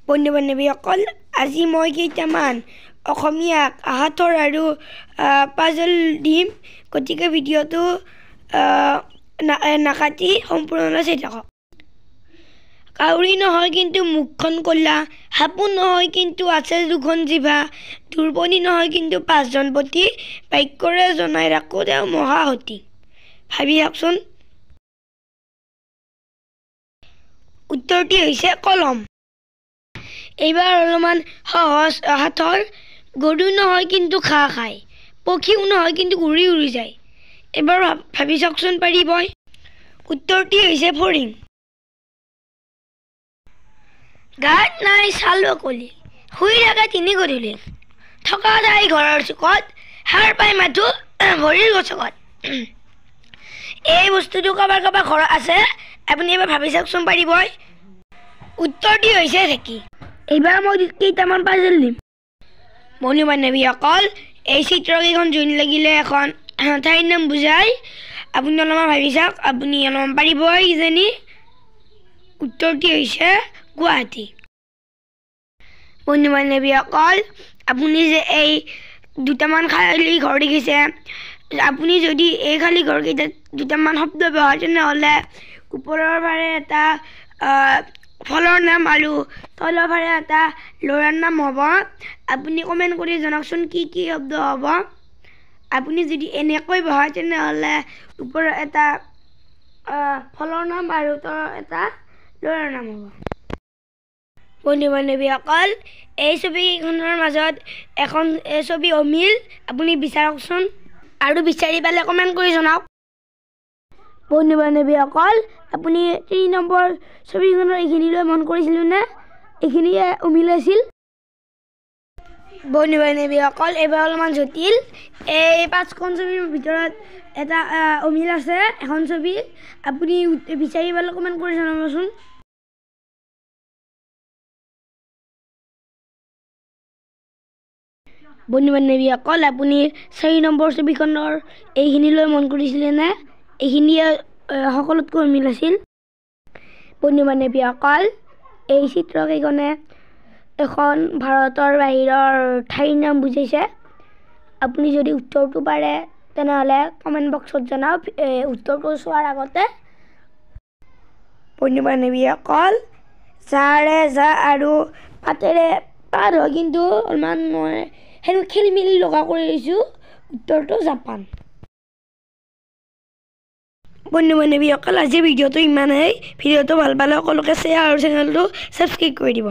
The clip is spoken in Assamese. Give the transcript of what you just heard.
বন্ধু-বান্ধৱীসকল আজি মই কেইটামান অসমীয়া আহাতৰ আৰু পাজল দিম গতিকে ভিডিঅ'টো নাকাটি সম্পূৰ্ণলৈ চাই থাকক। কাউৰী নহয় কিন্তু মুখখন ক'লা, সাপোন নহয় কিন্তু আছে দুখন জিভা, দুৰ্বনী নহয় কিন্তু পাঁচজন পতি, বাক্যৰে জনাই ৰাখোঁ তেওঁ মহাসতী। ভাবি চাওকচোন। উত্তৰটি হৈছে কলম। এইবাৰ অলপমান সহজ আহাতৰ। গৰু নহয় কিন্তু ঘাঁহ খায়, পক্ষীও নহয় কিন্তু উৰি যায়। এবাৰ ভাবি চাওকচোন পাৰিবই। উত্তৰটি হৈছে ফৰিং। গাত নাই ছাল বাকলি, শুই থাকে তিনি গধূলি, থকা ঠাই ঘৰৰ চুকত, সাৰ পাই মাথো ভৰিৰ গছকত। এই বস্তুটো কাৰোবাৰ ঘৰত আছে, আপুনি এবাৰ ভাবি চাওকচোন পাৰিবই। উত্তৰটি হৈছে ঢেঁকী। এইবাৰ মই কেইটামান পাজল দিম। বন্ধু-বান্ধৱীসকল এই চিত্ৰকেইখন যোন লাগিলে এখন ঠাইৰ নাম বুজাই, আপুনি অলপমান ভাবি চাওক, আপুনি অলপমান পাৰিবই কিজানি। উত্তৰটি হৈছে গুৱাহাটী। বন্ধু-বান্ধৱীসকল আপুনি যে এই দুটামান খালী ঘৰ দেখিছে, আপুনি যদি এই খালী ঘৰকেইটাত দুটামান শব্দ ব্যৱহাৰ তেনেহ'লে ওপৰৰ ফালে এটা ফলৰ নাম আৰু তলৰ ফালে এটা ল'ৰাৰ নাম হ'ব। আপুনি কমেণ্ট কৰি জনাওকচোন কি শব্দ হ'ব। আপুনি যদি এনেকৈ বহায় তেনেহ'লে ওপৰত এটা ফলৰ নাম আৰু তলত এটা ল'ৰাৰ নাম হ'ব। বন্ধু-বান্ধৱীসকল এই ছবিকেইখনৰ মাজত এখন ছবি অমিল, আপুনি বিচাৰকচোন আৰু বিচাৰি পালে কমেণ্ট কৰি জনাওক। বন্ধু-বান্ধৱীসকল আপুনি 3 নম্বৰ ছবিখনৰ এইখিনিলৈ মন কৰিছিলনে? এইখিনিয়ে অমিল আছিল। বন্ধু-বান্ধৱীসকল এইবাৰ অলপমান জটিল। এই 5খন ছবিৰ ভিতৰত এটা অমিল আছে, এখন ছবি। আপুনি বিচাৰি পালে কমেণ্ট কৰি জনাবচোন। বন্ধু-বান্ধৱীসকল আপুনি 4 নম্বৰ ছবিখনৰ এইখিনিলৈ মন কৰিছিলেনে? এইখিনিয়ে সকলোতকৈ অমিল আছিল। বন্ধু-বান্ধৱীসকল এই চিত্ৰকেইখনে এখন ভাৰতৰ বাহিৰৰ ঠাইৰ নাম বুজাইছে। আপুনি যদি উত্তৰটো পাৰে তেনেহ'লে কমেণ্ট বক্সত জনাওক উত্তৰটো চোৱাৰ আগতে। বন্ধু-বান্ধৱীসকল জাৰে জা আৰু পাতেৰে পাত হয়, কিন্তু অলপমান মই সেইটো খেলি মেলি লগা কৰি দিছোঁ। উত্তৰটো জাপান। বন্ধু-বান্ধৱীসকল আজি ভিডিঅ'টো ইমানেই। ভিডিঅ'টো ভাল পালে সকলোকে শ্বেয়াৰ আৰু চেনেলটো ছাবস্ক্ৰাইব কৰি দিব।